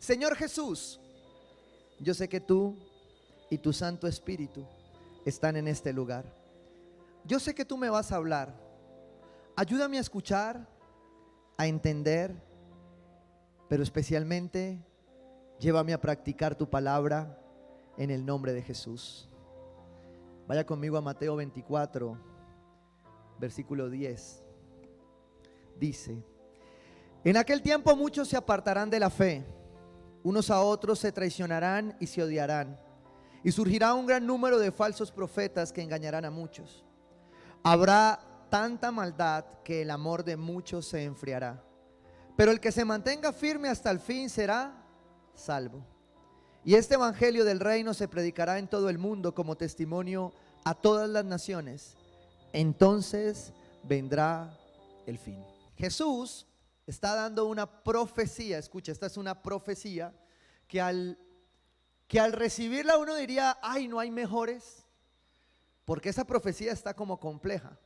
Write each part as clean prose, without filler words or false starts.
Señor Jesús, yo sé que tú y tu Santo Espíritu están en este lugar. Yo sé que tú me vas a hablar. Ayúdame a escuchar, a entender, pero especialmente llévame a practicar tu palabra en el nombre de Jesús. Vaya conmigo a Mateo 24, versículo 10. Dice: en aquel tiempo muchos se apartarán de la fe, unos a otros se traicionarán y se odiarán, y surgirá un gran número de falsos profetas que engañarán a muchos. Habrá tanta maldad que el amor de muchos se enfriará, pero el que se mantenga firme hasta el fin será salvo. Y este evangelio del reino se predicará en todo el mundo como testimonio a todas las naciones. Entonces vendrá el fin. Jesús está dando una profecía. Escucha, esta es una profecía que al recibirla uno diría: ay, no hay mejores, porque esa profecía está como compleja.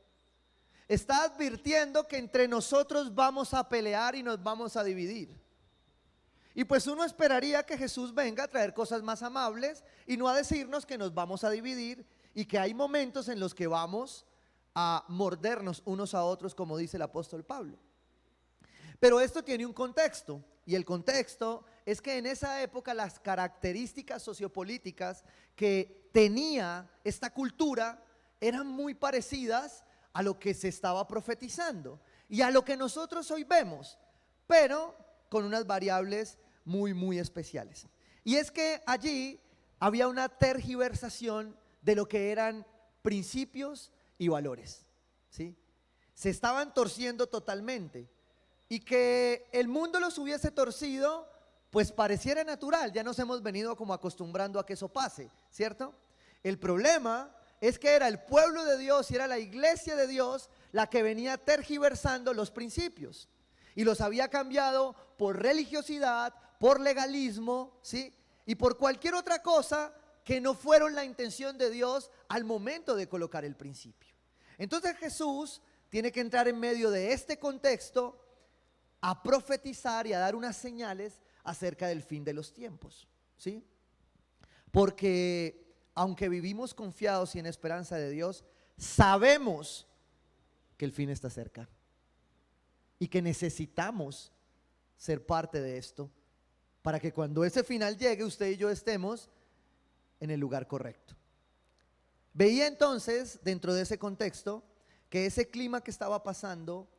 Está advirtiendo que entre nosotros vamos a pelear y nos vamos a dividir. Y pues uno esperaría que Jesús venga a traer cosas más amables y no a decirnos que nos vamos a dividir y que hay momentos en los que vamos a mordernos unos a otros, como dice el apóstol Pablo. Pero esto tiene un contexto, y el contexto es que en esa época las características sociopolíticas que tenía esta cultura eran muy parecidas a lo que se estaba profetizando y a lo que nosotros hoy vemos, pero con unas variables muy especiales. Y es que allí había una tergiversación de lo que eran principios y valores, ¿sí? Se estaban torciendo totalmente, y que el mundo los hubiese torcido pues pareciera natural. Ya nos hemos venido como acostumbrando a que eso pase, ¿cierto? El problema es que era el pueblo de Dios y era la iglesia de Dios la que venía tergiversando los principios y los había cambiado por religiosidad, por legalismo, ¿sí? Y por cualquier otra cosa que no fueron la intención de Dios al momento de colocar el principio. Entonces Jesús tiene que entrar en medio de este contexto a profetizar y a dar unas señales acerca del fin de los tiempos, ¿sí? Porque aunque vivimos confiados y en esperanza de Dios, sabemos que el fin está cerca y que necesitamos ser parte de esto para que cuando ese final llegue, usted y yo estemos en el lugar correcto. Veía entonces, dentro de ese contexto, que ese clima que estaba pasando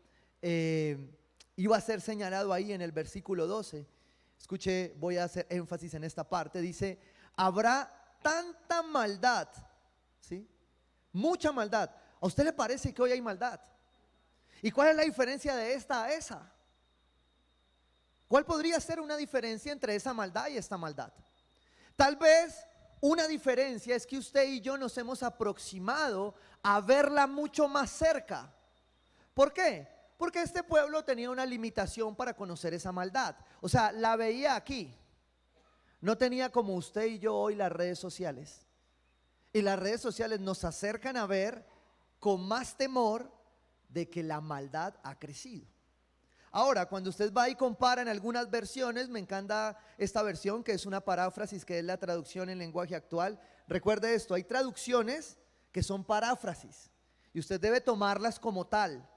iba a ser señalado ahí en el versículo 12. Escuche, voy a hacer énfasis en esta parte. Dice: habrá tanta maldad, ¿sí? Mucha maldad. ¿A usted le parece que hoy hay maldad? ¿Y cuál es la diferencia de esta a esa? ¿Cuál podría ser una diferencia entre esa maldad y esta maldad? Tal vez una diferencia es que usted y yo nos hemos aproximado a verla mucho más cerca. ¿Por qué? Porque este pueblo tenía una limitación para conocer esa maldad. O sea, la veía aquí. No tenía como usted y yo hoy las redes sociales. Y las redes sociales nos acercan a ver con más temor de que la maldad ha crecido. Ahora, cuando usted va y compara en algunas versiones, me encanta esta versión que es una paráfrasis, que es la traducción en lenguaje actual. Recuerde esto, hay traducciones que son paráfrasis y usted debe tomarlas como tal,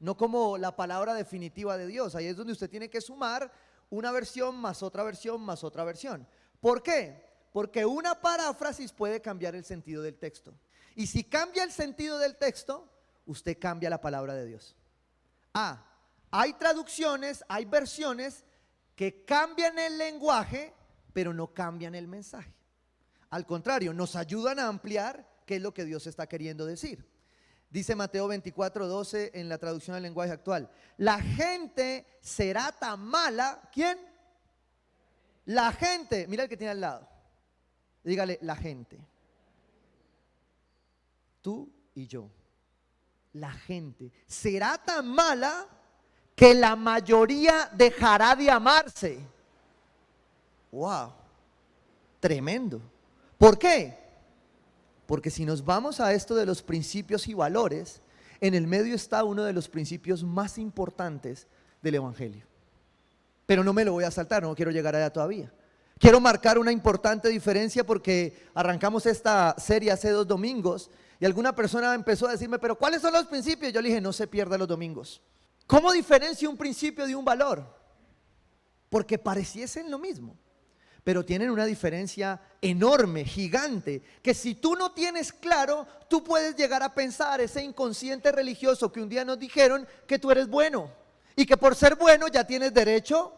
no como la palabra definitiva de Dios. Ahí es donde usted tiene que sumar una versión más otra versión más otra versión. ¿Por qué? Porque una paráfrasis puede cambiar el sentido del texto. Y si cambia el sentido del texto, usted cambia la palabra de Dios. Hay traducciones, hay versiones que cambian el lenguaje, pero no cambian el mensaje. Al contrario, nos ayudan a ampliar qué es lo que Dios está queriendo decir. Dice Mateo 24:12 en la traducción al lenguaje actual: la gente será tan mala. ¿Quién? La gente. Mira el que tiene al lado. Dígale: la gente. Tú y yo. La gente será tan mala que la mayoría dejará de amarse. Wow, tremendo. ¿Por qué? Porque si nos vamos a esto de los principios y valores, en el medio está uno de los principios más importantes del evangelio. pero no me lo voy a saltar, no quiero llegar allá todavía. Quiero marcar una importante diferencia porque arrancamos esta serie hace 2 domingos y alguna persona empezó a decirme, pero ¿cuáles son los principios? Yo le dije, no se pierda los domingos. ¿Cómo diferencia un principio de un valor? Porque pareciesen lo mismo, pero tienen una diferencia enorme, gigante, que si tú no tienes claro, tú puedes llegar a pensar, ese inconsciente religioso que un día nos dijeron que tú eres bueno y que por ser bueno ya tienes derecho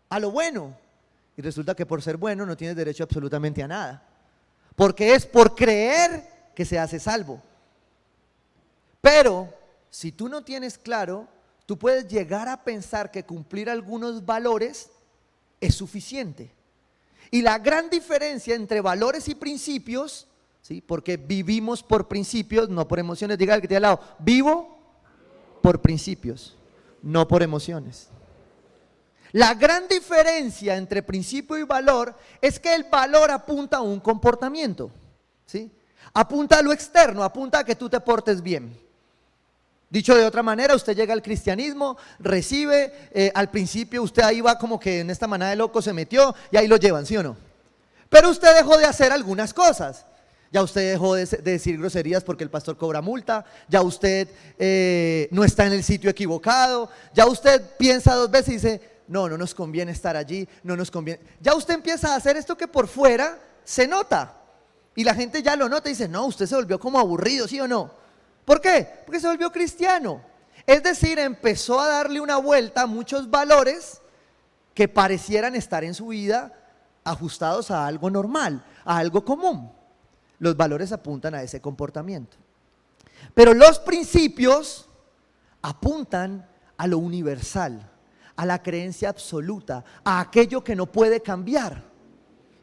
a lo bueno. Y resulta que por ser bueno no tienes derecho absolutamente a nada, porque es por creer que se hace salvo. Pero si tú no tienes claro, tú puedes llegar a pensar que cumplir algunos valores es suficiente. Y la gran diferencia entre valores y principios, ¿sí? Porque vivimos por principios, no por emociones. Diga al que tiene al lado, vivo por principios, no por emociones. La gran diferencia entre principio y valor es que el valor apunta a un comportamiento, ¿sí? Apunta a lo externo, apunta a que tú te portes bien. Dicho de otra manera, usted llega al cristianismo, recibe, al principio usted ahí va como que en esta manada de locos se metió y ahí lo llevan, ¿sí o no? Pero usted dejó de hacer algunas cosas. Ya usted dejó de decir groserías porque el pastor cobra multa, ya usted no está en el sitio equivocado, ya usted piensa 2 veces y dice, no nos conviene estar allí, no nos conviene. Ya usted empieza a hacer esto que por fuera se nota y la gente ya lo nota y dice, no, usted se volvió como aburrido, ¿sí o no? ¿Por qué? Porque se volvió cristiano. Es decir, empezó a darle una vuelta a muchos valores que parecieran estar en su vida ajustados a algo normal, a algo común. Los valores apuntan a ese comportamiento. Pero los principios apuntan a lo universal, a la creencia absoluta, a aquello que no puede cambiar.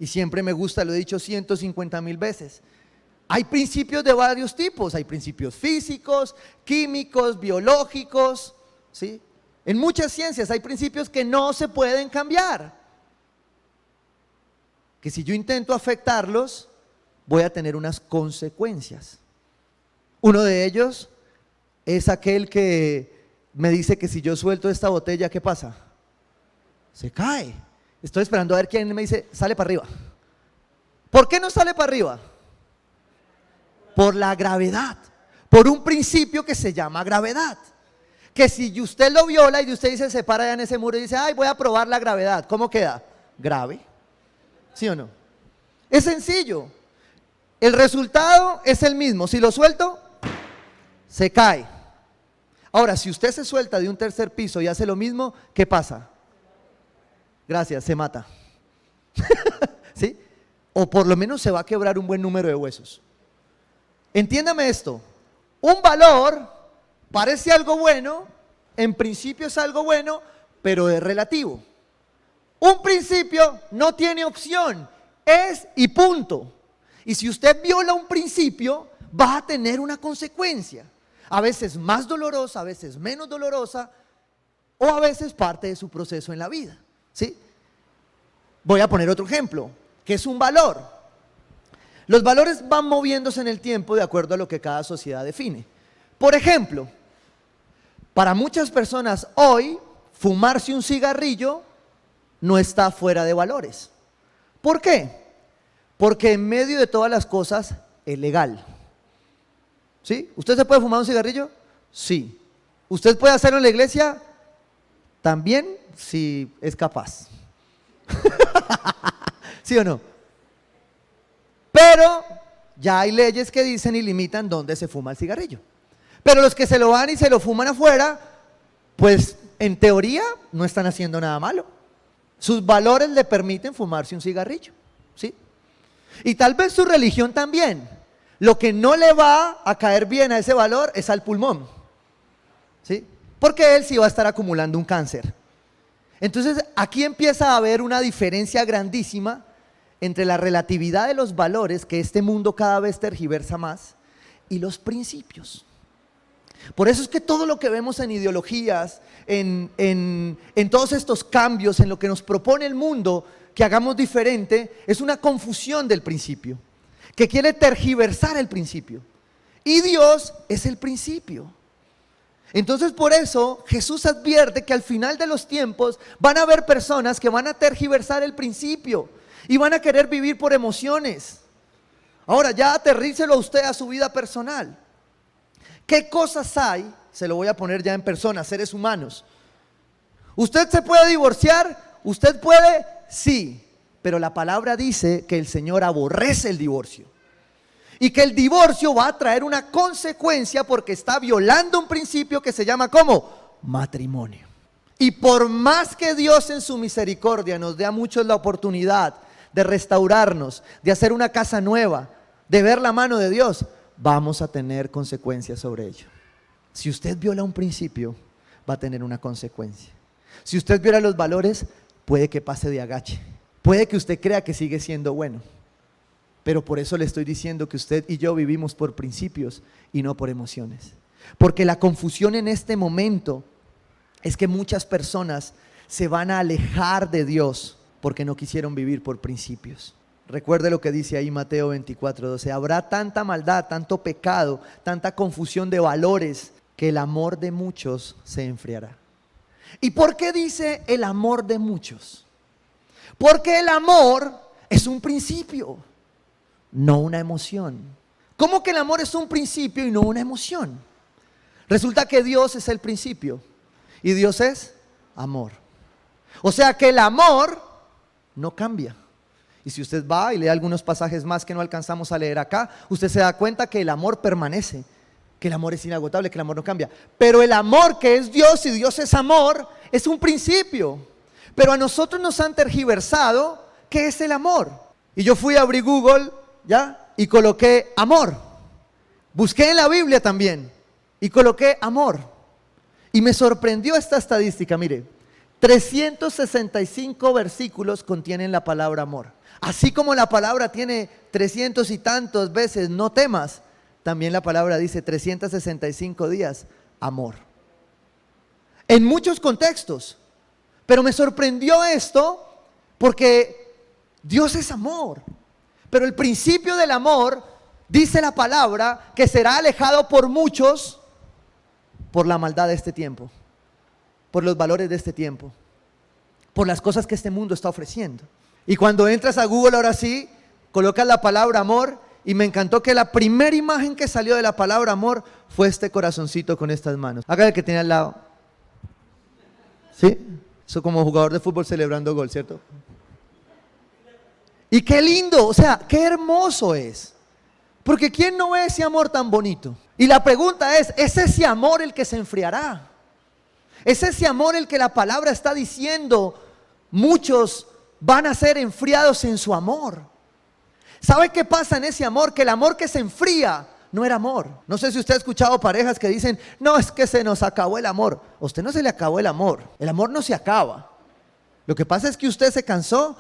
Y siempre me gusta, lo he dicho 150,000 veces. Hay principios de varios tipos, hay principios físicos, químicos, biológicos, ¿sí? En muchas ciencias hay principios que no se pueden cambiar, que si yo intento afectarlos, voy a tener unas consecuencias. Uno de ellos es aquel que me dice que si yo suelto esta botella, ¿qué pasa? Se cae. Estoy esperando a ver quién me dice, sale para arriba. ¿Por qué no sale para arriba? Por la gravedad, por un principio que se llama gravedad. Que si usted lo viola y usted dice, se para allá en ese muro y dice, ay, voy a probar la gravedad, ¿cómo queda? Grave. ¿Sí o no? Es sencillo. El resultado es el mismo. Si lo suelto, se cae. Ahora, si usted se suelta de un 3er piso y hace lo mismo, ¿qué pasa? Gracias, se mata. ¿Sí? O por lo menos se va a quebrar un buen número de huesos. Entiéndame esto, un valor parece algo bueno, en principio es algo bueno, pero es relativo. Un principio no tiene opción, es y punto. Y si usted viola un principio, va a tener una consecuencia, a veces más dolorosa, a veces menos dolorosa, o a veces parte de su proceso en la vida, ¿sí? Voy a poner otro ejemplo, que es un valor. Los valores van moviéndose en el tiempo de acuerdo a lo que cada sociedad define. Por ejemplo, para muchas personas hoy, fumarse un cigarrillo no está fuera de valores. ¿Por qué? Porque en medio de todas las cosas es legal. ¿Sí? ¿Usted se puede fumar un cigarrillo? Sí. ¿Usted puede hacerlo en la iglesia? También, si es capaz. ¿Sí o no? Pero ya hay leyes que dicen y limitan dónde se fuma el cigarrillo. Pero los que se lo van y se lo fuman afuera, pues en teoría no están haciendo nada malo. Sus valores le permiten fumarse un cigarrillo, ¿sí? Y tal vez su religión también. Lo que no le va a caer bien a ese valor es al pulmón, ¿sí? Porque él sí va a estar acumulando un cáncer. Entonces aquí empieza a haber una diferencia grandísima entre la relatividad de los valores, que este mundo cada vez tergiversa más, y los principios. Por eso es que todo lo que vemos en ideologías, en todos estos cambios, en lo que nos propone el mundo que hagamos diferente, es una confusión del principio, que quiere tergiversar el principio. Y Dios es el principio. Entonces por eso Jesús advierte que al final de los tiempos van a haber personas que van a tergiversar el principio y van a querer vivir por emociones. Ahora ya aterrícelo a usted a su vida personal. ¿Qué cosas hay? Se lo voy a poner ya en persona, seres humanos. ¿Usted se puede divorciar? ¿Usted puede? Sí, pero la palabra dice que el Señor aborrece el divorcio. Y que el divorcio va a traer una consecuencia porque está violando un principio que se llama ¿cómo? Matrimonio. Y por más que Dios en su misericordia nos dé a muchos la oportunidad de restaurarnos, de hacer una casa nueva, de ver la mano de Dios, vamos a tener consecuencias sobre ello. Si usted viola un principio, va a tener una consecuencia. Si usted viola los valores, puede que pase de agache. Puede que usted crea que sigue siendo bueno. Pero por eso le estoy diciendo que usted y yo vivimos por principios y no por emociones. Porque la confusión en este momento es que muchas personas se van a alejar de Dios porque no quisieron vivir por principios. Recuerde lo que dice ahí Mateo 24:12. Habrá tanta maldad, tanto pecado, tanta confusión de valores que el amor de muchos se enfriará. ¿Y por qué dice el amor de muchos? Porque el amor es un principio, no una emoción. ¿Cómo que el amor es un principio y no una emoción? Resulta que Dios es el principio y Dios es amor. O sea que el amor no cambia. Y si usted va y lee algunos pasajes más que no alcanzamos a leer acá, usted se da cuenta que el amor permanece, que el amor es inagotable, que el amor no cambia. Pero el amor que es Dios y Dios es amor, es un principio. Pero a nosotros nos han tergiversado qué es el amor. Y yo fui a abrir Google, ¿ya? Y coloqué amor. Busqué en la Biblia también y coloqué amor. Y me sorprendió esta estadística, mire, 365 versículos contienen la palabra amor. Así como la palabra tiene 300 y tantos veces no temas, también la palabra dice 365 días amor. En muchos contextos. Pero me sorprendió esto porque Dios es amor. Pero el principio del amor, dice la palabra, que será alejado por muchos por la maldad de este tiempo, por los valores de este tiempo, por las cosas que este mundo está ofreciendo. Y cuando entras a Google ahora sí, colocas la palabra amor y me encantó que la primera imagen que salió de la palabra amor fue este corazoncito con estas manos. Haga el que tiene al lado. ¿Sí? Eso como jugador de fútbol celebrando gol, ¿cierto? Y qué lindo, o sea, qué hermoso es. Porque ¿quién no ve ese amor tan bonito? Y la pregunta es ese amor el que se enfriará? ¿Es ese amor el que la palabra está diciendo? Muchos van a ser enfriados en su amor. ¿Sabe qué pasa en ese amor? Que el amor que se enfría no era amor. No sé si usted ha escuchado parejas que dicen, no, es que se nos acabó el amor. A usted no se le acabó el amor no se acaba. Lo que pasa es que usted se cansó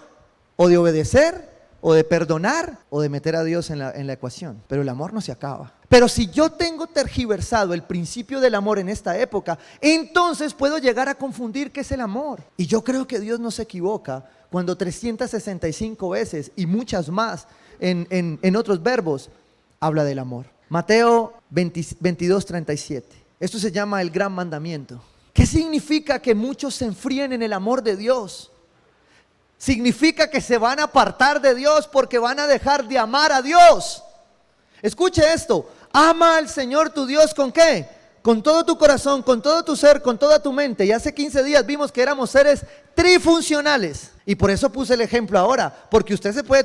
o de obedecer, o de perdonar, o de meter a Dios en la ecuación. Pero el amor no se acaba. Pero si yo tengo tergiversado el principio del amor en esta época, entonces puedo llegar a confundir qué es el amor. Y yo creo que Dios no se equivoca cuando 365 veces y muchas más en otros verbos habla del amor. Mateo 22:37. Esto se llama el gran mandamiento. ¿Qué significa que muchos se enfríen en el amor de Dios? Significa que se van a apartar de Dios porque van a dejar de amar a Dios. Escuche esto, ama al Señor tu Dios ¿con qué? Con todo tu corazón, con todo tu ser, con toda tu mente. Y hace 15 días vimos que éramos seres trifuncionales. Y por eso puse el ejemplo ahora, porque usted se puede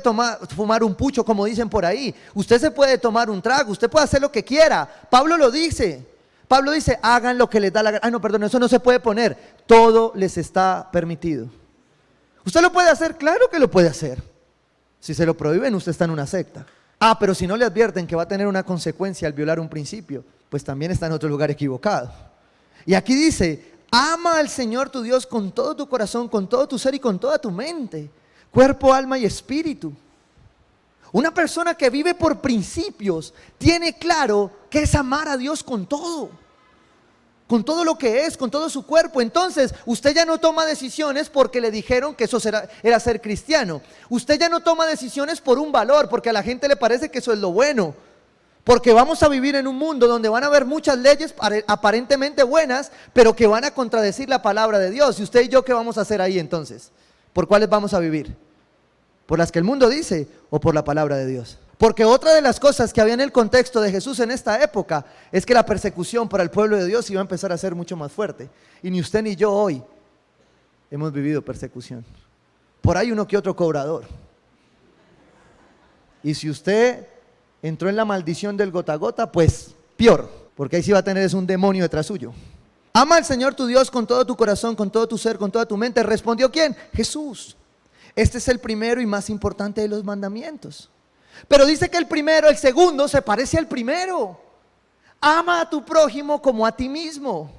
fumar un pucho como dicen por ahí. Usted se puede tomar un trago, usted puede hacer lo que quiera. Pablo lo dice. Pablo dice, hagan lo que les da la gana. No, perdón, eso no se puede poner. Todo les está permitido. ¿Usted lo puede hacer? Claro que lo puede hacer. Si se lo prohíben, usted está en una secta. Pero si no le advierten que va a tener una consecuencia al violar un principio, pues también está en otro lugar equivocado. Y aquí dice, ama al Señor tu Dios con todo tu corazón, con todo tu ser y con toda tu mente, cuerpo, alma y espíritu. Una persona que vive por principios tiene claro que es amar a Dios con todo lo que es, con todo su cuerpo. Entonces usted ya no toma decisiones porque le dijeron que eso era ser cristiano. Usted ya no toma decisiones por un valor, porque a la gente le parece que eso es lo bueno. Porque vamos a vivir en un mundo donde van a haber muchas leyes aparentemente buenas, pero que van a contradecir la palabra de Dios. ¿Y usted y yo qué vamos a hacer ahí entonces? ¿Por cuáles vamos a vivir? ¿Por las que el mundo dice o por la palabra de Dios? Porque otra de las cosas que había en el contexto de Jesús en esta época es que la persecución para el pueblo de Dios iba a empezar a ser mucho más fuerte. Y ni usted ni yo hoy hemos vivido persecución. Por ahí uno que otro cobrador. Y si usted entró en la maldición del gota a gota, pues peor, porque ahí sí va a tener es un demonio detrás suyo. Ama al Señor tu Dios con todo tu corazón, con todo tu ser, con toda tu mente. ¿Respondió quién? Jesús. Este es el primero y más importante de los mandamientos. Pero dice que el primero, el segundo, se parece al primero. Ama a tu prójimo como a ti mismo.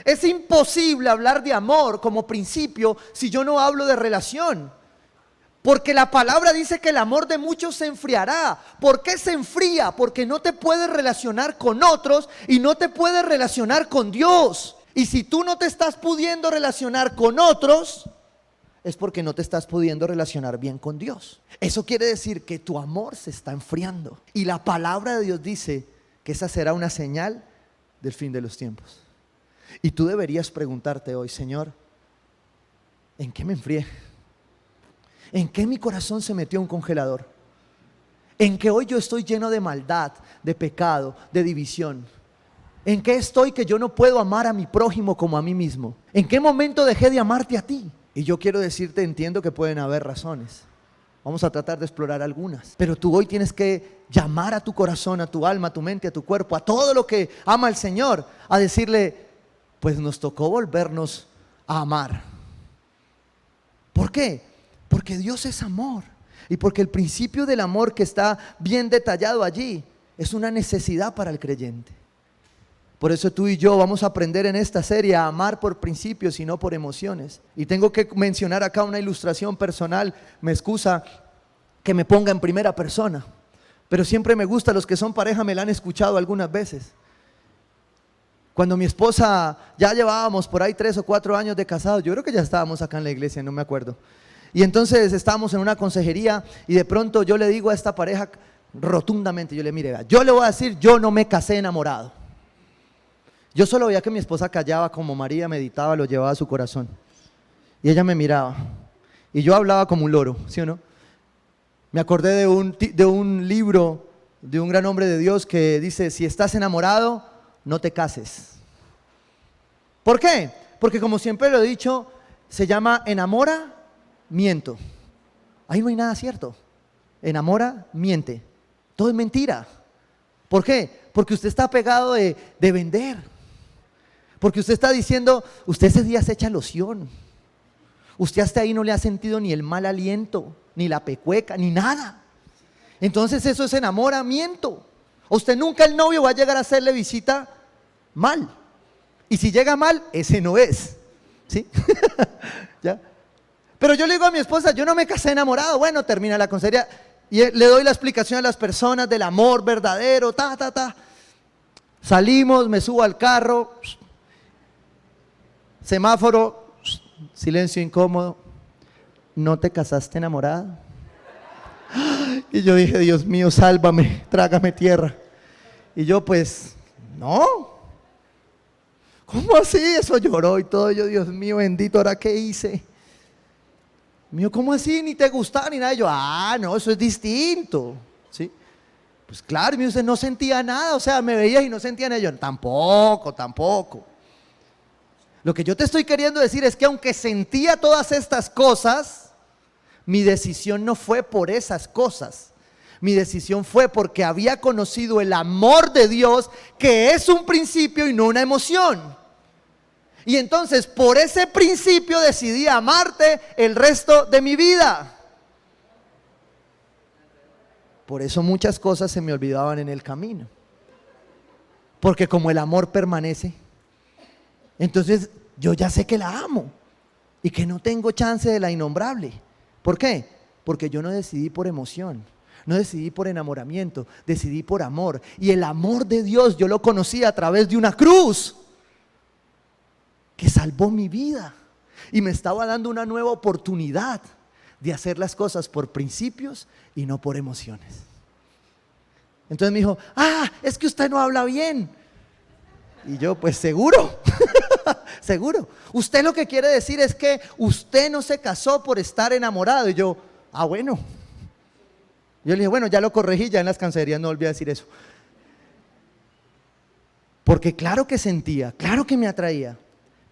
Es imposible hablar de amor como principio si yo no hablo de relación. Porque la palabra dice que el amor de muchos se enfriará. ¿Por qué se enfría? Porque no te puedes relacionar con otros y no te puedes relacionar con Dios. Y si tú no te estás pudiendo relacionar con otros, es porque no te estás pudiendo relacionar bien con Dios. Eso quiere decir que tu amor se está enfriando. Y la palabra de Dios dice que esa será una señal del fin de los tiempos. Y tú deberías preguntarte hoy, Señor, ¿en qué me enfrié? ¿En qué mi corazón se metió un congelador? ¿En qué hoy yo estoy lleno de maldad, de pecado, de división? ¿En qué estoy que yo no puedo amar a mi prójimo como a mí mismo? ¿En qué momento dejé de amarte a ti? Y yo quiero decirte, entiendo que pueden haber razones. Vamos a tratar de explorar algunas. Pero tú hoy tienes que llamar a tu corazón, a tu alma, a tu mente, a tu cuerpo, a todo lo que ama el Señor, a decirle, pues nos tocó volvernos a amar. ¿Por qué? Porque Dios es amor. Y porque el principio del amor que está bien detallado allí es una necesidad para el creyente. Por eso tú y yo vamos a aprender en esta serie a amar por principios y no por emociones. Y tengo que mencionar acá una ilustración personal. Me excusa que me ponga en primera persona, pero siempre me gusta, los que son pareja me la han escuchado algunas veces. Cuando mi esposa, ya llevábamos por ahí 3 o 4 años de casados, yo creo que ya estábamos acá en la iglesia, no me acuerdo. Y entonces estábamos en una consejería y de pronto yo le digo a esta pareja rotundamente, yo le mire, yo le voy a decir, yo no me casé enamorado. Yo solo veía que mi esposa callaba, como María meditaba, lo llevaba a su corazón. Y ella me miraba. Y yo hablaba como un loro, ¿sí o no? Me acordé de un libro de un gran hombre de Dios que dice, si estás enamorado, no te cases. ¿Por qué? Porque como siempre lo he dicho, se llama enamora, miento. Ahí no hay nada cierto. Enamora, miente. Todo es mentira. ¿Por qué? Porque usted está pegado de vender. Porque usted está diciendo, usted ese día se echa loción. Usted hasta ahí no le ha sentido ni el mal aliento, ni la pecueca, ni nada. Entonces eso es enamoramiento. Usted nunca, el novio va a llegar a hacerle visita mal. Y si llega mal, ese no es. ¿Sí? ¿Ya? Pero yo le digo a mi esposa, yo no me casé enamorado. Bueno, termina la consejería y le doy la explicación a las personas del amor verdadero, Salimos, me subo al carro, semáforo, silencio incómodo. ¿No te casaste enamorada? Y yo dije, Dios mío, sálvame, trágame tierra. Y yo pues, no. ¿Cómo así? Eso lloró y todo. Yo, Dios mío, bendito, ¿ahora qué hice? Mío, ¿cómo así? Ni te gustaba ni nada. Y yo, no, eso es distinto. ¿Sí? Pues claro, y usted no sentía nada, o sea, me veía y no sentía nada. Yo, tampoco. Lo que yo te estoy queriendo decir es que aunque sentía todas estas cosas, mi decisión no fue por esas cosas. Mi decisión fue porque había conocido el amor de Dios, que es un principio y no una emoción. Y entonces por ese principio decidí amarte el resto de mi vida. Por eso muchas cosas se me olvidaban en el camino. Porque como el amor permanece, entonces yo ya sé que la amo y que no tengo chance de la innombrable. ¿Por qué? Porque yo no decidí por emoción, no decidí por enamoramiento, decidí por amor. Y el amor de Dios yo lo conocí a través de una cruz que salvó mi vida y me estaba dando una nueva oportunidad de hacer las cosas por principios y no por emociones. Entonces me dijo, es que usted no habla bien. Y yo, pues seguro, seguro. Usted lo que quiere decir es que usted no se casó por estar enamorado. Y yo, bueno. Yo le dije, bueno, ya lo corregí, ya en las cancillerías no volví a decir eso. Porque claro que sentía, claro que me atraía,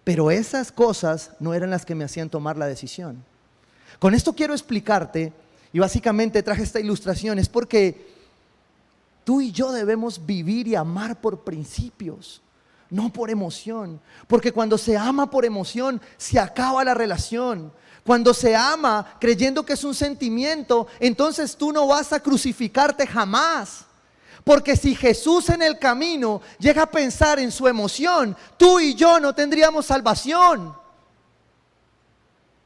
pero esas cosas no eran las que me hacían tomar la decisión. Con esto quiero explicarte, y básicamente traje esta ilustración, es porque tú y yo debemos vivir y amar por principios, no por emoción. Porque cuando se ama por emoción, se acaba la relación. Cuando se ama creyendo que es un sentimiento, entonces tú no vas a crucificarte jamás. Porque si Jesús en el camino llega a pensar en su emoción, tú y yo no tendríamos salvación.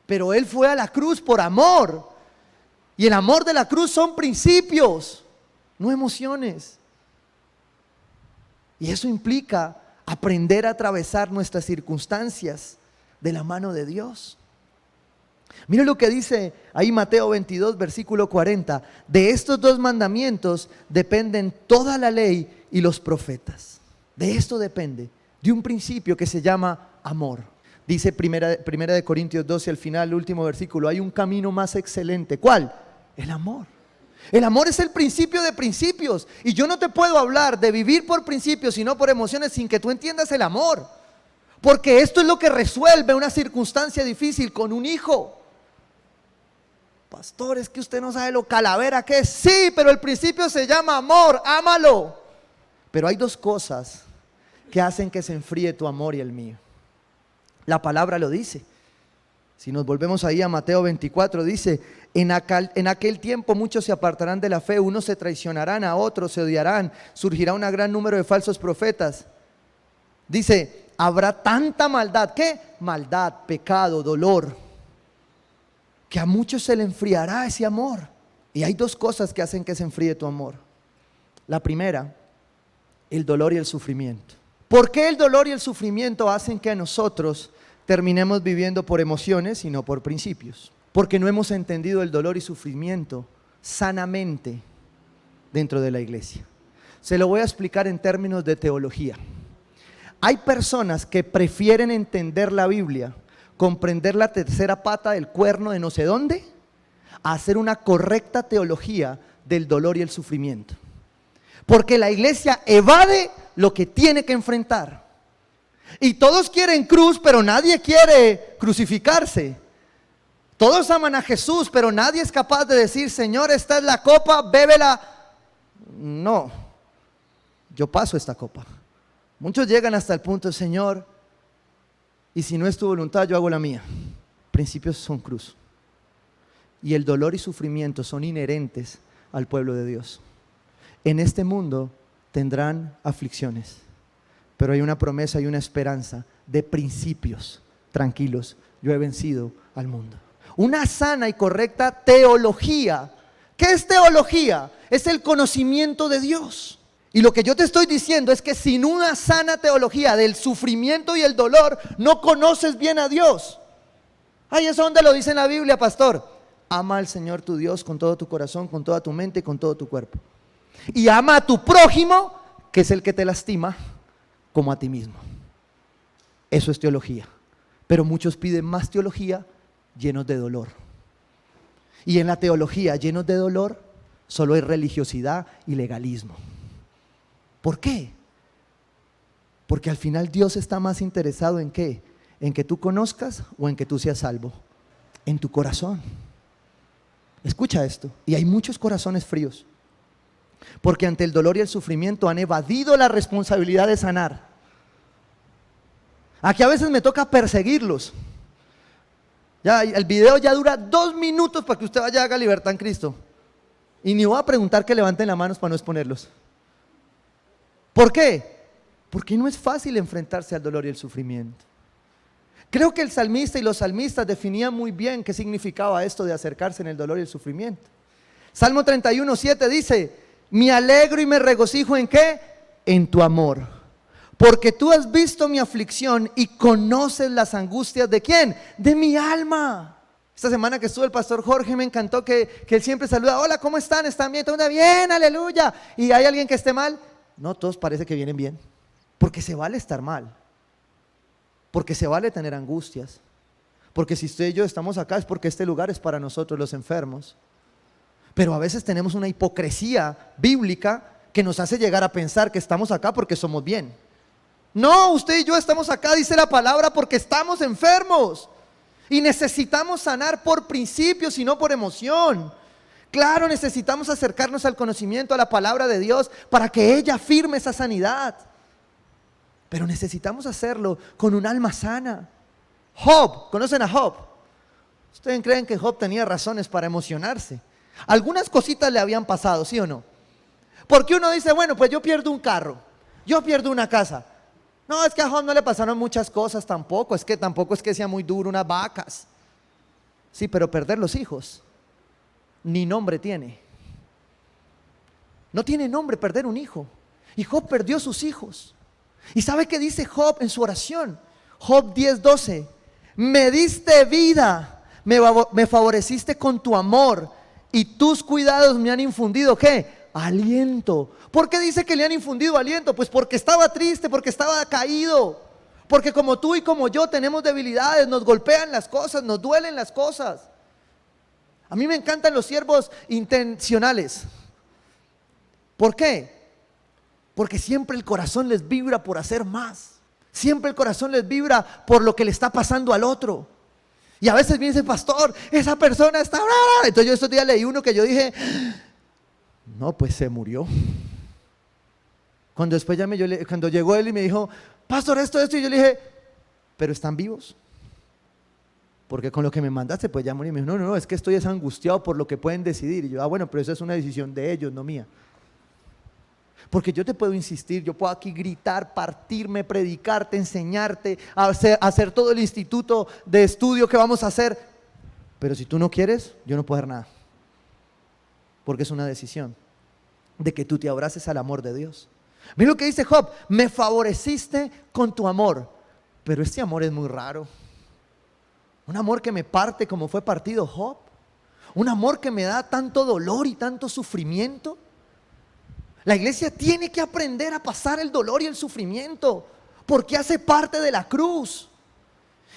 Pero Él fue a la cruz por amor. Y el amor de la cruz son principios, no emociones. Y eso implica aprender a atravesar nuestras circunstancias de la mano de Dios. Mira lo que dice ahí Mateo 22, versículo 40. De estos dos mandamientos dependen toda la ley y los profetas. De esto depende, de un principio que se llama amor. Dice primera de Corintios 12 al final, el último versículo, hay un camino más excelente. ¿Cuál? El amor. El amor es el principio de principios. Y yo no te puedo hablar de vivir por principios, sino por emociones, sin que tú entiendas el amor. Porque esto es lo que resuelve una circunstancia difícil con un hijo. Pastor, es que usted no sabe lo calavera que es. Sí, pero el principio se llama amor, ámalo. Pero hay dos cosas que hacen que se enfríe tu amor y el mío. La palabra lo dice. Si nos volvemos ahí a Mateo 24, dice, en aquel tiempo muchos se apartarán de la fe, unos se traicionarán a otros, se odiarán, surgirá un gran número de falsos profetas. Dice, habrá tanta maldad, ¿qué? Maldad, pecado, dolor, que a muchos se le enfriará ese amor. Y hay dos cosas que hacen que se enfríe tu amor. La primera, el dolor y el sufrimiento. ¿Por qué el dolor y el sufrimiento hacen que a nosotros terminemos viviendo por emociones y no por principios? Porque no hemos entendido el dolor y sufrimiento sanamente dentro de la iglesia. Se lo voy a explicar en términos de teología. Hay personas que prefieren entender la Biblia, comprender la tercera pata del cuerno de no sé dónde, a hacer una correcta teología del dolor y el sufrimiento. Porque la iglesia evade lo que tiene que enfrentar. Y todos quieren cruz, pero nadie quiere crucificarse. Todos aman a Jesús, pero nadie es capaz de decir, Señor, esta es la copa, bébela. No, yo paso esta copa. Muchos llegan hasta el punto, Señor, y si no es tu voluntad, yo hago la mía. Principios son cruz. Y el dolor y sufrimiento son inherentes al pueblo de Dios. En este mundo tendrán aflicciones, pero hay una promesa y una esperanza de principios. Tranquilos, yo he vencido al mundo. Una sana y correcta teología. ¿Qué es teología? Es el conocimiento de Dios. Y lo que yo te estoy diciendo es que sin una sana teología del sufrimiento y el dolor, no conoces bien a Dios. Ahí es donde lo dice en la Biblia, pastor. Ama al Señor tu Dios con todo tu corazón, con toda tu mente y con todo tu cuerpo. Y ama a tu prójimo, que es el que te lastima, como a ti mismo. Eso es teología. Pero muchos piden más teología llenos de dolor. Y en la teología llenos de dolor, solo hay religiosidad y legalismo. ¿Por qué? Porque al final Dios está más interesado en ¿qué? ¿En que tú conozcas o en que tú seas salvo? En tu corazón. Escucha esto. Y hay muchos corazones fríos. Porque ante el dolor y el sufrimiento han evadido la responsabilidad de sanar. Aquí a veces me toca perseguirlos. Ya, el video ya dura 2 minutos para que usted vaya y haga libertad en Cristo. Y ni voy a preguntar que levanten las manos para no exponerlos. ¿Por qué? Porque no es fácil enfrentarse al dolor y el sufrimiento. Creo que el salmista y los salmistas definían muy bien qué significaba esto de acercarse en el dolor y el sufrimiento. Salmo 31:7 dice, me alegro y me regocijo ¿en qué? En tu amor. Porque tú has visto mi aflicción y conoces las angustias ¿de quién? De mi alma. Esta semana que estuvo el pastor Jorge me encantó que él siempre saluda, hola, ¿cómo están? ¿Están bien? ¿Todo bien? Aleluya. ¿Y hay alguien que esté mal? No, todos parece que vienen bien. Porque se vale estar mal. Porque se vale tener angustias. Porque si usted y yo estamos acá es porque este lugar es para nosotros los enfermos. Pero a veces tenemos una hipocresía bíblica que nos hace llegar a pensar que estamos acá porque somos bien. No, usted y yo estamos acá, dice la palabra, porque estamos enfermos. Y necesitamos sanar por principios y no por emoción. Claro, necesitamos acercarnos al conocimiento, a la palabra de Dios, para que ella firme esa sanidad. Pero necesitamos hacerlo con un alma sana. Job, ¿conocen a Job? ¿Ustedes creen que Job tenía razones para emocionarse? Algunas cositas le habían pasado, ¿sí o no? Porque uno dice, bueno, pues yo pierdo un carro, yo pierdo una casa. No, es que a Job no le pasaron muchas cosas tampoco, tampoco es que sea muy duro unas vacas. Sí, pero perder los hijos, ni nombre tiene. No tiene nombre perder un hijo. Y Job perdió sus hijos. ¿Y sabe qué dice Job en su oración? Job 10:12. Me diste vida, me favoreciste con tu amor y tus cuidados me han infundido, ¿qué? Aliento. ¿Por qué dice que le han infundido aliento? Pues porque estaba triste, porque estaba caído. Porque como tú y como yo tenemos debilidades, nos golpean las cosas, nos duelen las cosas. A mí me encantan los siervos intencionales. ¿Por qué? Porque siempre el corazón les vibra por hacer más. Siempre el corazón les vibra por lo que le está pasando al otro. Y a veces me dice, pastor, esa persona está brava. Entonces yo estos días leí uno que yo dije, no, pues se murió. Cuando después cuando llegó él y me dijo, pastor, esto, y yo le dije, pero están vivos. Porque con lo que me mandaste, pues ya morí. Y me dijo, no, es que estoy angustiado por lo que pueden decidir. Y yo, bueno, pero eso es una decisión de ellos, no mía. Porque yo te puedo insistir, yo puedo aquí gritar, partirme, predicarte, enseñarte, hacer todo el instituto de estudio que vamos a hacer. Pero si tú no quieres, yo no puedo hacer nada. Porque es una decisión de que tú te abraces al amor de Dios. Mira lo que dice Job, me favoreciste con tu amor. Pero este amor es muy raro. Un amor que me parte como fue partido Job. Un amor que me da tanto dolor y tanto sufrimiento. La iglesia tiene que aprender a pasar el dolor y el sufrimiento, porque hace parte de la cruz.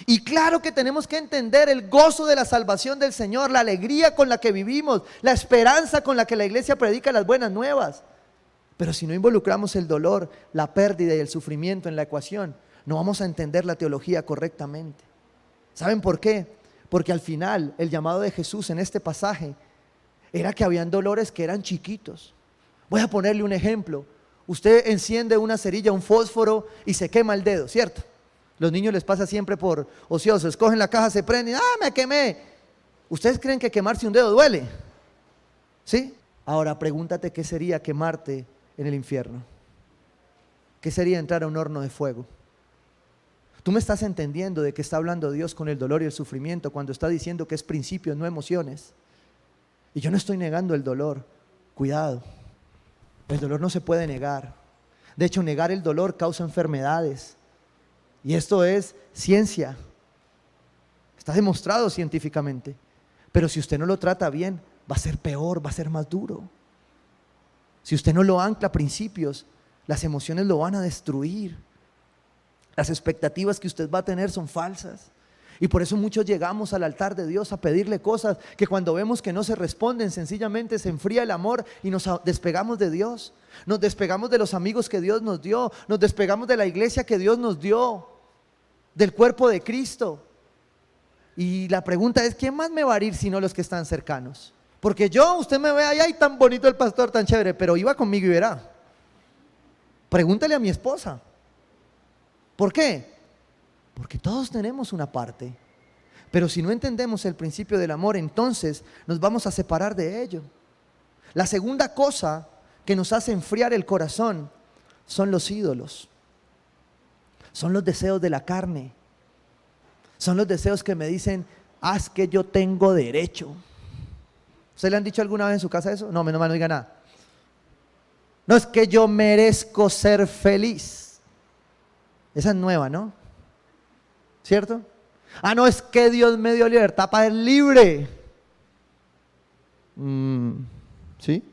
Y claro que tenemos que entender el gozo de la salvación del Señor, la alegría con la que vivimos, la esperanza con la que la iglesia predica las buenas nuevas. Pero si no involucramos el dolor, la pérdida y el sufrimiento en la ecuación, no vamos a entender la teología correctamente. ¿Saben por qué? Porque al final el llamado de Jesús en este pasaje era que habían dolores que eran chiquitos. Voy a ponerle un ejemplo. Usted enciende una cerilla, un fósforo y se quema el dedo, ¿cierto? Los niños les pasa siempre por ociosos. Cogen la caja, se prenden, me quemé. ¿Ustedes creen que quemarse un dedo duele? ¿Sí? Ahora pregúntate qué sería quemarte en el infierno. ¿Qué sería entrar a un horno de fuego? Tú me estás entendiendo de que está hablando Dios con el dolor y el sufrimiento cuando está diciendo que es principio, no emociones. Y yo no estoy negando el dolor. Cuidado. El dolor no se puede negar. De hecho, negar el dolor causa enfermedades. Y esto es ciencia. Está demostrado científicamente. Pero si usted no lo trata bien, va a ser peor, va a ser más duro. Si usted no lo ancla a principios, las emociones lo van a destruir. Las expectativas que usted va a tener son falsas. Y por eso muchos llegamos al altar de Dios a pedirle cosas que cuando vemos que no se responden, sencillamente se enfría el amor y nos despegamos de Dios. Nos despegamos de los amigos que Dios nos dio, nos despegamos de la iglesia que Dios nos dio, del cuerpo de Cristo. Y la pregunta es, ¿quién más me va a herir sino los que están cercanos? Porque usted me ve allá y tan bonito el pastor, tan chévere, pero iba conmigo y verá. Pregúntale a mi esposa. ¿Por qué? Porque todos tenemos una parte. Pero si no entendemos el principio del amor, entonces nos vamos a separar de ello. La segunda cosa que nos hace enfriar el corazón son los ídolos. Son los deseos de la carne. Son los deseos que me dicen, haz que yo tengo derecho. ¿Usted le han dicho alguna vez en su casa eso? No, menos mal no diga nada. No, es que yo merezco ser feliz. Esa es nueva, ¿no? ¿Cierto? Ah, no, es que Dios me dio libertad para ser libre. ¿Sí?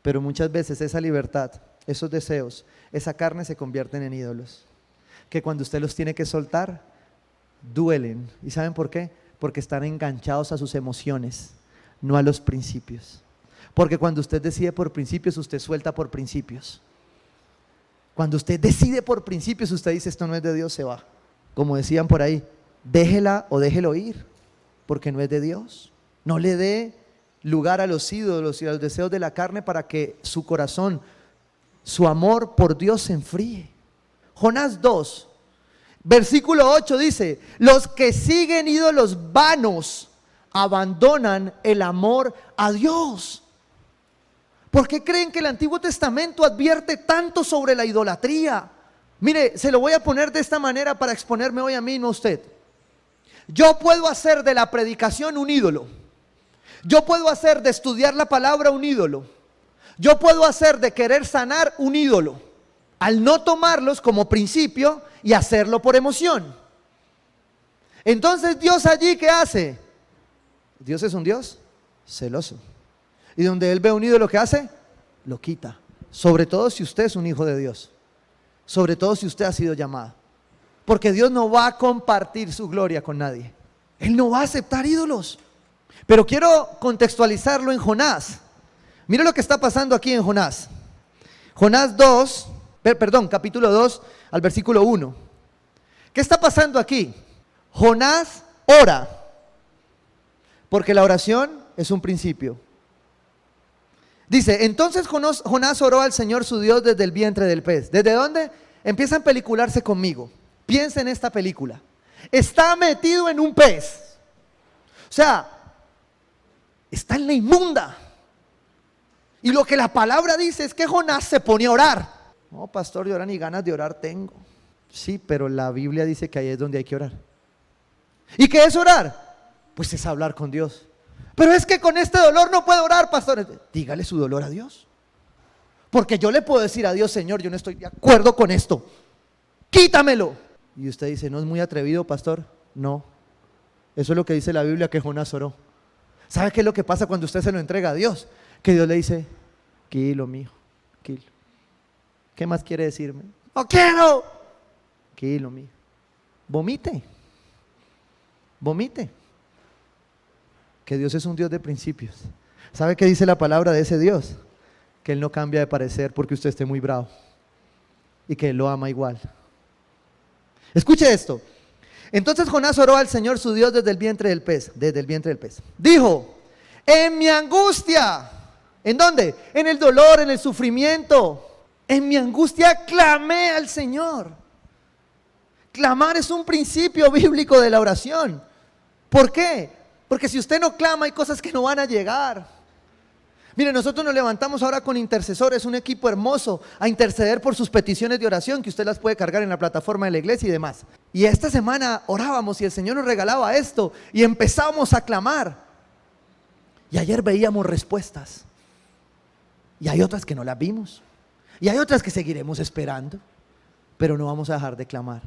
Pero muchas veces esa libertad, esos deseos, esa carne se convierten en ídolos, que cuando usted los tiene que soltar, duelen. ¿Y saben por qué? Porque están enganchados a sus emociones, no a los principios. Porque cuando usted decide por principios, usted suelta por principios. Cuando usted decide por principios, usted dice, esto no es de Dios, se va. Como decían por ahí, déjela o déjelo ir, porque no es de Dios. No le dé lugar a los ídolos y a los deseos de la carne para que su corazón, su amor por Dios se enfríe. Jonás 2, versículo 8 dice, los que siguen ídolos vanos abandonan el amor a Dios. ¿Por qué creen que el Antiguo Testamento advierte tanto sobre la idolatría? Mire, se lo voy a poner de esta manera para exponerme hoy a mí, no a usted. Yo puedo hacer de la predicación un ídolo. Yo puedo hacer de estudiar la palabra un ídolo. Yo puedo hacer de querer sanar un ídolo, al no tomarlos como principio y hacerlo por emoción. Entonces Dios allí, ¿qué hace? Dios es un Dios celoso. Y donde Él ve un ídolo, ¿qué hace? Lo quita. Sobre todo si usted es un hijo de Dios. Sobre todo si usted ha sido llamado. Porque Dios no va a compartir su gloria con nadie. Él no va a aceptar ídolos. Pero quiero contextualizarlo en Jonás. Mire lo que está pasando aquí en Jonás. Jonás 2, capítulo 2 al versículo 1. ¿Qué está pasando aquí? Jonás ora. Porque la oración es un principio. Dice, entonces Jonás oró al Señor su Dios desde el vientre del pez. ¿Desde dónde? Empiezan a pelicularse conmigo. Piensa en esta película. Está metido en un pez. O sea, está en la inmunda. Y lo que la palabra dice es que Jonás se pone a orar. No, pastor, yo ahora ni ganas de orar tengo. Sí, pero la Biblia dice que ahí es donde hay que orar. ¿Y qué es orar? Pues es hablar con Dios. Pero es que con este dolor no puedo orar, pastor. Dígale su dolor a Dios. Porque yo le puedo decir a Dios, Señor, yo no estoy de acuerdo con esto. Quítamelo. Y usted dice, ¿no es muy atrevido, pastor? No. Eso es lo que dice la Biblia que Jonás oró. ¿Sabe qué es lo que pasa cuando usted se lo entrega a Dios? Que Dios le dice, tranquilo, mijo, tranquilo. ¿Qué más quiere decirme? ¡No quiero! Tranquilo, mijo. Vomite. Vomite. Que Dios es un Dios de principios. ¿Sabe qué dice la palabra de ese Dios? Que Él no cambia de parecer porque usted esté muy bravo. Y que Él lo ama igual. Escuche esto. Entonces Jonás oró al Señor su Dios desde el vientre del pez. Desde el vientre del pez. Dijo, en mi angustia. ¿En dónde? En el dolor, en el sufrimiento. En mi angustia clamé al Señor. Clamar es un principio bíblico de la oración. ¿Por qué? Porque si usted no clama hay cosas que no van a llegar. Mire, nosotros nos levantamos ahora con intercesores, un equipo hermoso, a interceder por sus peticiones de oración, que usted las puede cargar en la plataforma de la iglesia y demás. Y esta semana orábamos y el Señor nos regalaba esto y empezamos a clamar. Y ayer veíamos respuestas. Y hay otras que no las vimos. Y hay otras que seguiremos esperando. Pero no vamos a dejar de clamar.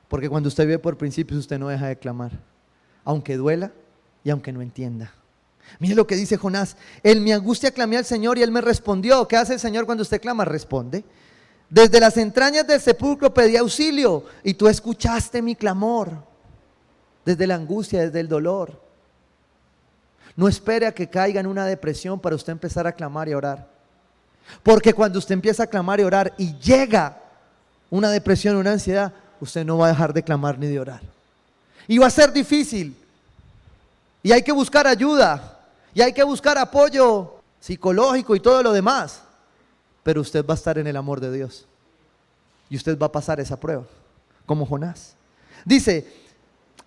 Porque cuando usted vive por principios, usted no deja de clamar. Aunque duela y aunque no entienda. Mire lo que dice Jonás. En mi angustia clamé al Señor y Él me respondió. ¿Qué hace el Señor cuando usted clama? Responde. Desde las entrañas del sepulcro pedí auxilio y tú escuchaste mi clamor. Desde la angustia, desde el dolor. No espere a que caiga en una depresión para usted empezar a clamar y a orar. Porque cuando usted empieza a clamar y orar y llega una depresión, una ansiedad, usted no va a dejar de clamar ni de orar. Y va a ser difícil. Y hay que buscar ayuda. Y hay que buscar apoyo psicológico y todo lo demás. Pero usted va a estar en el amor de Dios. Y usted va a pasar esa prueba. Como Jonás. Dice,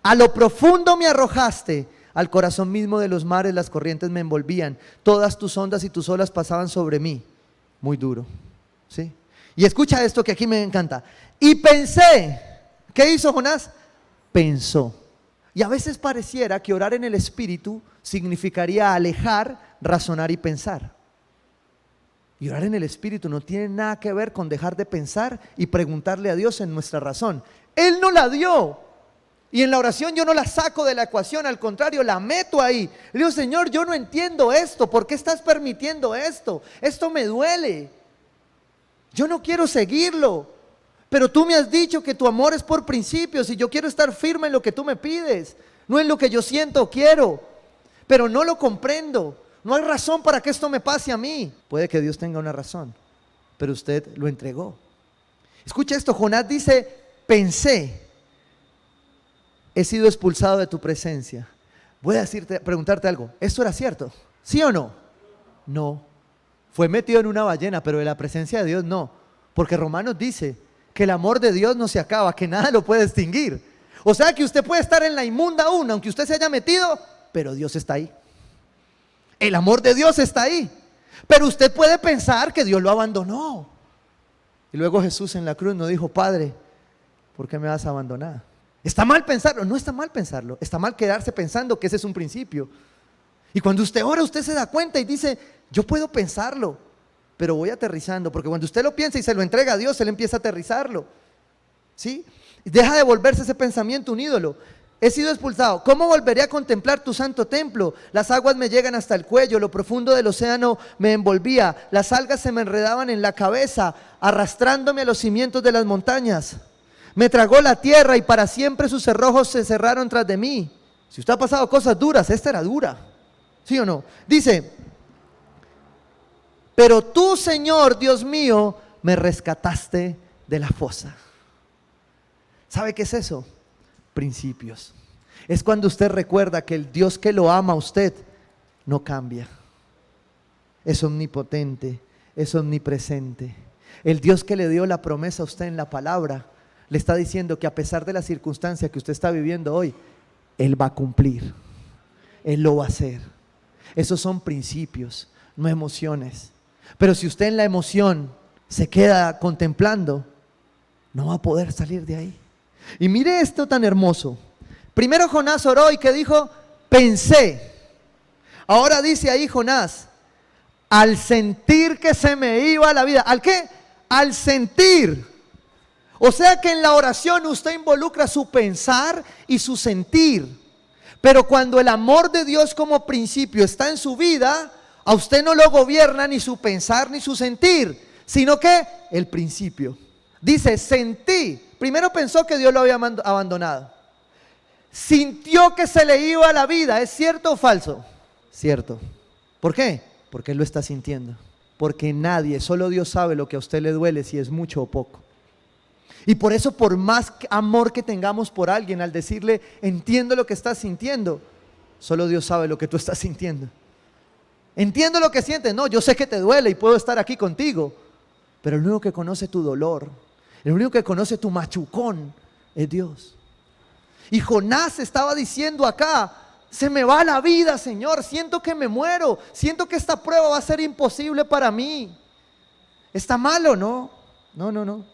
a lo profundo me arrojaste. Al corazón mismo de los mares las corrientes me envolvían. Todas tus ondas y tus olas pasaban sobre mí. Muy duro. ¿Sí? Y escucha esto que aquí me encanta. Y pensé. ¿Qué hizo Jonás? Pensó. Y a veces pareciera que orar en el Espíritu significaría alejar, razonar y pensar. Y orar en el Espíritu no tiene nada que ver con dejar de pensar y preguntarle a Dios en nuestra razón. Él no la dio. Y en la oración yo no la saco de la ecuación, al contrario, la meto ahí. Le digo, Señor, yo no entiendo esto. ¿Por qué estás permitiendo esto? Esto me duele. Yo no quiero seguirlo. Pero tú me has dicho que tu amor es por principios y yo quiero estar firme en lo que tú me pides, no en lo que yo siento o quiero. Pero no lo comprendo. No hay razón para que esto me pase a mí. Puede que Dios tenga una razón, pero usted lo entregó. Escucha esto, Jonás dice, pensé, he sido expulsado de tu presencia. Voy a preguntarte algo, ¿esto era cierto? ¿Sí o no? No. Fue metido en una ballena, pero de la presencia de Dios no. Porque Romanos dice que el amor de Dios no se acaba, que nada lo puede extinguir. O sea que usted puede estar en la inmunda aún, aunque usted se haya metido, pero Dios está ahí. El amor de Dios está ahí. Pero usted puede pensar que Dios lo abandonó. Y luego Jesús en la cruz nos dijo, Padre, ¿por qué me vas a abandonar? ¿Está mal pensarlo? No está mal pensarlo. Está mal quedarse pensando que ese es un principio. Y cuando usted ora, usted se da cuenta y dice, yo puedo pensarlo, pero voy aterrizando. Porque cuando usted lo piensa y se lo entrega a Dios, Él empieza a aterrizarlo. ¿Sí? Y deja de volverse ese pensamiento un ídolo. He sido expulsado. ¿Cómo volveré a contemplar tu santo templo? Las aguas me llegan hasta el cuello, lo profundo del océano me envolvía, las algas se me enredaban en la cabeza, arrastrándome a los cimientos de las montañas. Me tragó la tierra y para siempre sus cerrojos se cerraron tras de mí. Si usted ha pasado cosas duras, esta era dura. ¿Sí o no? Dice, pero tú, Señor, Dios mío, me rescataste de la fosa. ¿Sabe qué es eso? Principios. Es cuando usted recuerda que el Dios que lo ama a usted no cambia. Es omnipotente, es omnipresente. El Dios que le dio la promesa a usted en la palabra, le está diciendo que a pesar de la circunstancia que usted está viviendo hoy, Él va a cumplir. Él lo va a hacer. Esos son principios, no emociones. Pero si usted en la emoción se queda contemplando, no va a poder salir de ahí. Y mire esto tan hermoso. Primero Jonás oró y que dijo, pensé. Ahora dice ahí Jonás, al sentir que se me iba la vida. ¿Al qué? Al sentir. O sea que en la oración usted involucra su pensar y su sentir. Pero cuando el amor de Dios como principio está en su vida, a usted no lo gobierna ni su pensar ni su sentir, sino que el principio. Dice, sentí. Primero pensó que Dios lo había abandonado. Sintió que se le iba la vida. ¿Es cierto o falso? Cierto. ¿Por qué? Porque Él lo está sintiendo. Porque nadie, solo Dios sabe lo que a usted le duele, si es mucho o poco. Y por eso, por más amor que tengamos por alguien, al decirle, entiendo lo que estás sintiendo, solo Dios sabe lo que tú estás sintiendo. Entiendo lo que sientes. No, yo sé que te duele y puedo estar aquí contigo. Pero el único que conoce tu dolor, el único que conoce tu machucón, es Dios. Y Jonás estaba diciendo acá, se me va la vida, Señor, siento que me muero, siento que esta prueba va a ser imposible para mí. ¿Está mal o no? No.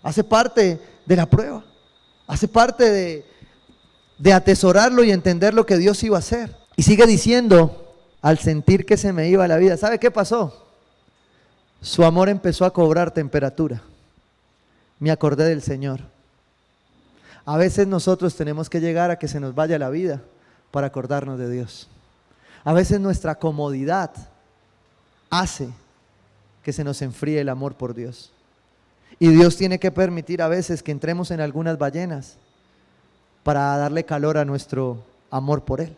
Hace parte de la prueba, hace parte de atesorarlo y entender lo que Dios iba a hacer. Y sigue diciendo, al sentir que se me iba la vida, ¿sabe qué pasó? Su amor empezó a cobrar temperatura. Me acordé del Señor. A veces nosotros tenemos que llegar a que se nos vaya la vida para acordarnos de Dios. A veces nuestra comodidad hace que se nos enfríe el amor por Dios. Y Dios tiene que permitir a veces que entremos en algunas ballenas para darle calor a nuestro amor por Él.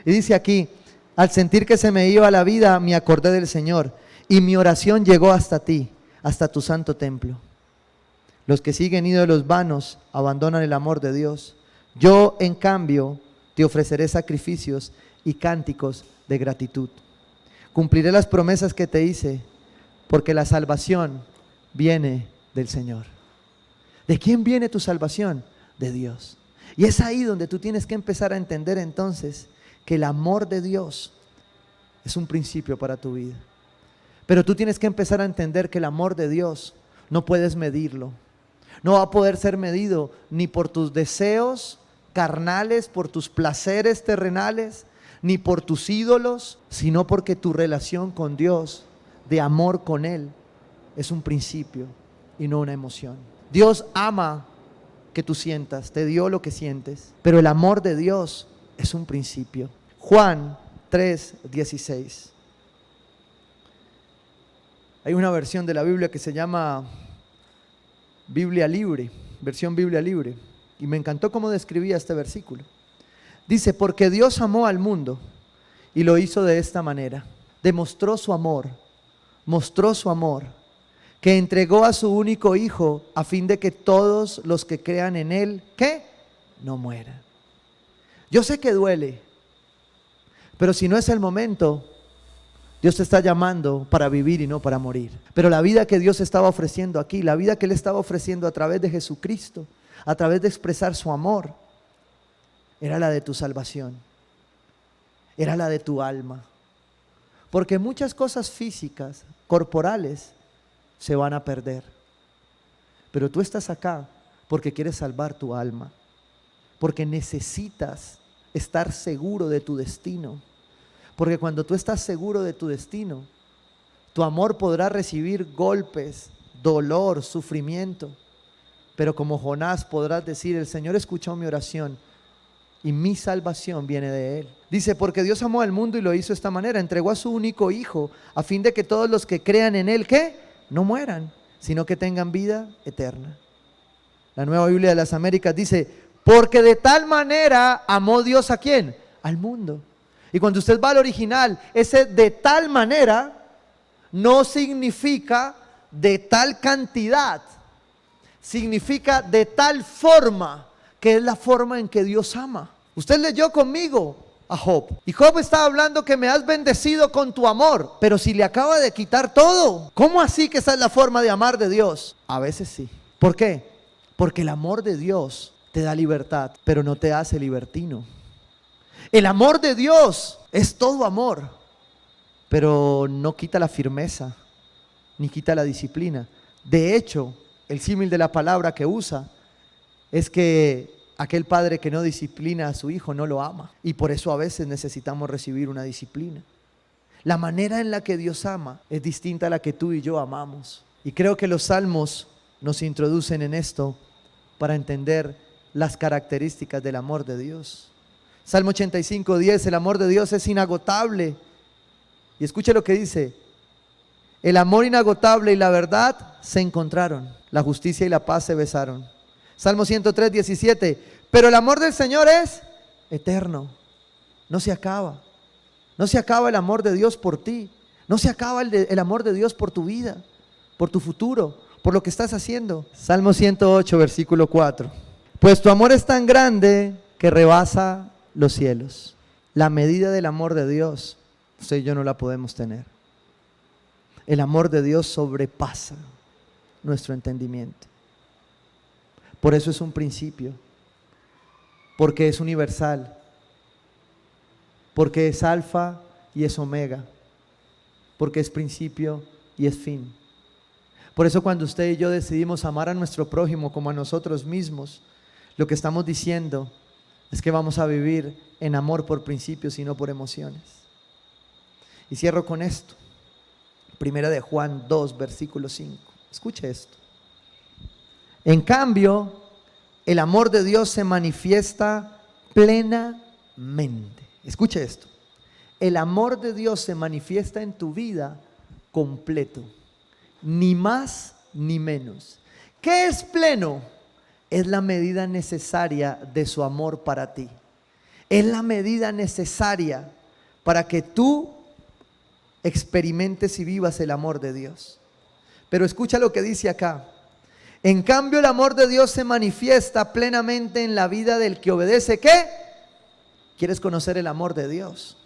Y dice aquí, al sentir que se me iba la vida, me acordé del Señor y mi oración llegó hasta ti, hasta tu santo templo. Los que siguen ídolos vanos abandonan el amor de Dios. Yo, en cambio, te ofreceré sacrificios y cánticos de gratitud. Cumpliré las promesas que te hice, porque la salvación viene del Señor. ¿De quién viene tu salvación? De Dios. Y es ahí donde tú tienes que empezar a entender entonces que el amor de Dios es un principio para tu vida. Pero tú tienes que empezar a entender que el amor de Dios no puedes medirlo. No va a poder ser medido ni por tus deseos carnales, por tus placeres terrenales, ni por tus ídolos, sino porque tu relación con Dios de amor con Él es un principio y no una emoción. Dios ama que tú sientas, te dio lo que sientes, pero el amor de Dios es un principio. Juan 3:16. Hay una versión de la Biblia que se llama Biblia Libre, versión Biblia Libre, y me encantó cómo describía este versículo. Dice, porque Dios amó al mundo y lo hizo de esta manera. Demostró su amor, mostró su amor, que entregó a su único Hijo a fin de que todos los que crean en Él, ¿qué? No mueran. Yo sé que duele, pero si no es el momento, Dios te está llamando para vivir y no para morir. Pero la vida que Dios estaba ofreciendo aquí, la vida que Él estaba ofreciendo a través de Jesucristo, a través de expresar su amor, era la de tu salvación, era la de tu alma. Porque muchas cosas físicas, corporales, se van a perder. Pero tú estás acá porque quieres salvar tu alma, porque necesitas estar seguro de tu destino. Porque cuando tú estás seguro de tu destino, tu amor podrá recibir golpes, dolor, sufrimiento. Pero como Jonás podrás decir, el Señor escuchó mi oración y mi salvación viene de Él. Dice, porque Dios amó al mundo y lo hizo de esta manera. Entregó a su único Hijo a fin de que todos los que crean en Él, ¿qué? No mueran, sino que tengan vida eterna. La Nueva Biblia de las Américas dice, porque de tal manera amó Dios ¿a quién? Al mundo. Y cuando usted va al original, ese de tal manera no significa de tal cantidad, significa de tal forma, que es la forma en que Dios ama. Usted leyó conmigo a Job, y Job estaba hablando que me has bendecido con tu amor, pero si le acaba de quitar todo, ¿cómo así que esa es la forma de amar de Dios? A veces sí. ¿Por qué? Porque el amor de Dios te da libertad, pero no te hace libertino. El amor de Dios es todo amor, pero no quita la firmeza, ni quita la disciplina. De hecho, el símil de la palabra que usa es que aquel padre que no disciplina a su hijo no lo ama. Y por eso a veces necesitamos recibir una disciplina. La manera en la que Dios ama es distinta a la que tú y yo amamos. Y creo que los salmos nos introducen en esto para entender las características del amor de Dios. Salmo 85:10, el amor de Dios es inagotable. Y escuche lo que dice, el amor inagotable y la verdad se encontraron, la justicia y la paz se besaron. Salmo 103:17, pero el amor del Señor es eterno, no se acaba. No se acaba el amor de Dios por ti, no se acaba el amor de Dios por tu vida, por tu futuro, por lo que estás haciendo. Salmo 108, versículo 4, pues tu amor es tan grande que rebasa los cielos. La medida del amor de Dios, usted y yo no la podemos tener. El amor de Dios sobrepasa nuestro entendimiento. Por eso es un principio, porque es universal, porque es alfa y es omega, porque es principio y es fin. Por eso cuando usted y yo decidimos amar a nuestro prójimo como a nosotros mismos, lo que estamos diciendo es que vamos a vivir en amor por principios y no por emociones. Y cierro con esto. Primera de Juan 2, versículo 5. Escuche esto. En cambio, el amor de Dios se manifiesta plenamente. Escuche esto. El amor de Dios se manifiesta en tu vida completo. Ni más ni menos. ¿Qué es pleno? Es la medida necesaria de su amor para ti. Es la medida necesaria para que tú experimentes y vivas el amor de Dios. Pero escucha lo que dice acá. En cambio, el amor de Dios se manifiesta plenamente en la vida del que obedece. ¿Qué? ¿Quieres conocer el amor de Dios?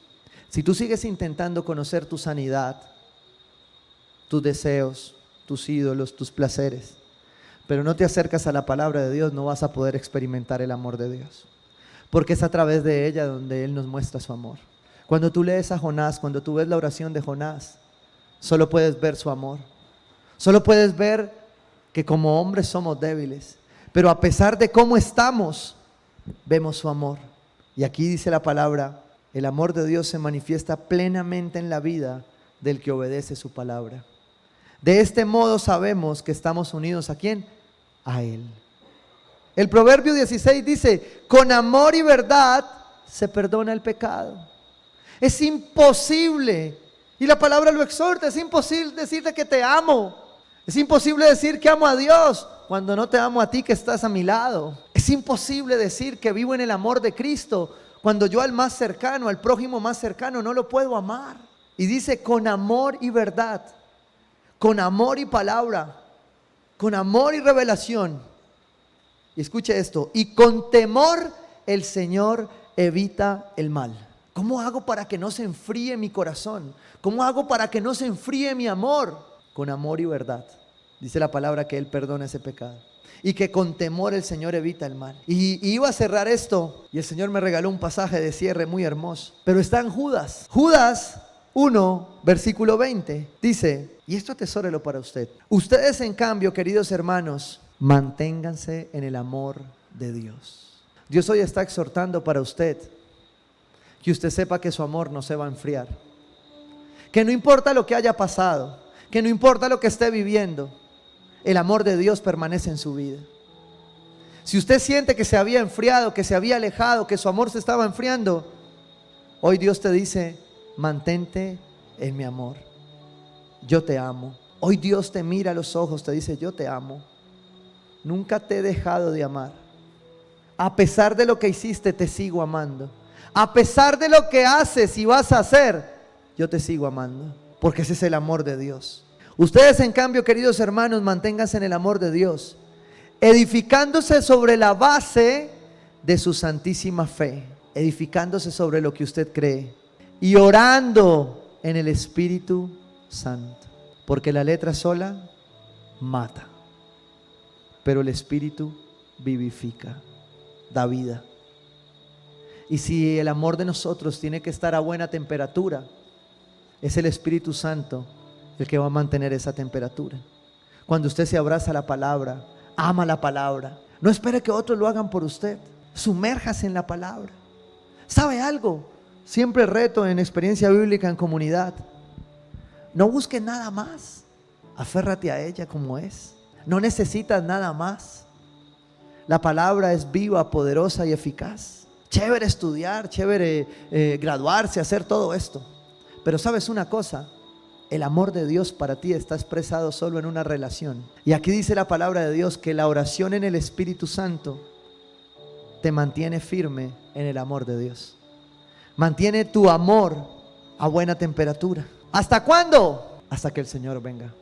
Si tú sigues intentando conocer tu sanidad, tus deseos, tus ídolos, tus placeres, pero no te acercas a la palabra de Dios, no vas a poder experimentar el amor de Dios. Porque es a través de ella donde Él nos muestra su amor. Cuando tú lees a Jonás, cuando tú ves la oración de Jonás, solo puedes ver su amor. Solo puedes ver que como hombres somos débiles, pero a pesar de cómo estamos, vemos su amor. Y aquí dice la palabra, el amor de Dios se manifiesta plenamente en la vida del que obedece su palabra. De este modo sabemos que estamos unidos ¿a quién? A Él. El Proverbio 16 dice, con amor y verdad se perdona el pecado. Es imposible, y la palabra lo exhorta, es imposible decirte que te amo. Es imposible decir que amo a Dios cuando no te amo a ti que estás a mi lado. Es imposible decir que vivo en el amor de Cristo cuando yo al más cercano, al prójimo más cercano, no lo puedo amar. Y dice con amor y verdad, con amor y palabra, con amor y revelación. Y escuche esto, y con temor el Señor evita el mal. ¿Cómo hago para que no se enfríe mi corazón? ¿Cómo hago para que no se enfríe mi amor? Con amor y verdad. Dice la palabra que Él perdona ese pecado. Y que con temor el Señor evita el mal. Y iba a cerrar esto, y el Señor me regaló un pasaje de cierre muy hermoso. Pero está en Judas. Judas 1, versículo 20. Dice, y esto atesórelo para usted. Ustedes en cambio, queridos hermanos, manténganse en el amor de Dios. Dios hoy está exhortando para usted que usted sepa que su amor no se va a enfriar. Que no importa lo que haya pasado, que no importa lo que esté viviendo, el amor de Dios permanece en su vida. Si usted siente que se había enfriado, que se había alejado, que su amor se estaba enfriando, hoy Dios te dice, mantente en mi amor. Yo te amo. Hoy Dios te mira a los ojos, te dice, yo te amo. Nunca te he dejado de amar. A pesar de lo que hiciste, te sigo amando. A pesar de lo que haces y vas a hacer, yo te sigo amando. Porque ese es el amor de Dios. Ustedes en cambio, queridos hermanos, manténganse en el amor de Dios, edificándose sobre la base de su santísima fe, edificándose sobre lo que usted cree y orando en el Espíritu Santo. Porque la letra sola mata, pero el Espíritu vivifica, da vida. Y si el amor de nosotros tiene que estar a buena temperatura, es el Espíritu Santo el que va a mantener esa temperatura. Cuando usted se abraza a la palabra, ama la palabra, no espere que otros lo hagan por usted. Sumérjase en la palabra. ¿Sabe algo? Siempre reto en experiencia bíblica en comunidad. No busques nada más. Aférrate a ella como es. No necesitas nada más. La palabra es viva, poderosa y eficaz. Chévere estudiar, chévere graduarse, hacer todo esto. Pero ¿sabes una cosa? El amor de Dios para ti está expresado solo en una relación. Y aquí dice la palabra de Dios que la oración en el Espíritu Santo te mantiene firme en el amor de Dios. Mantiene tu amor a buena temperatura. ¿Hasta cuándo? Hasta que el Señor venga.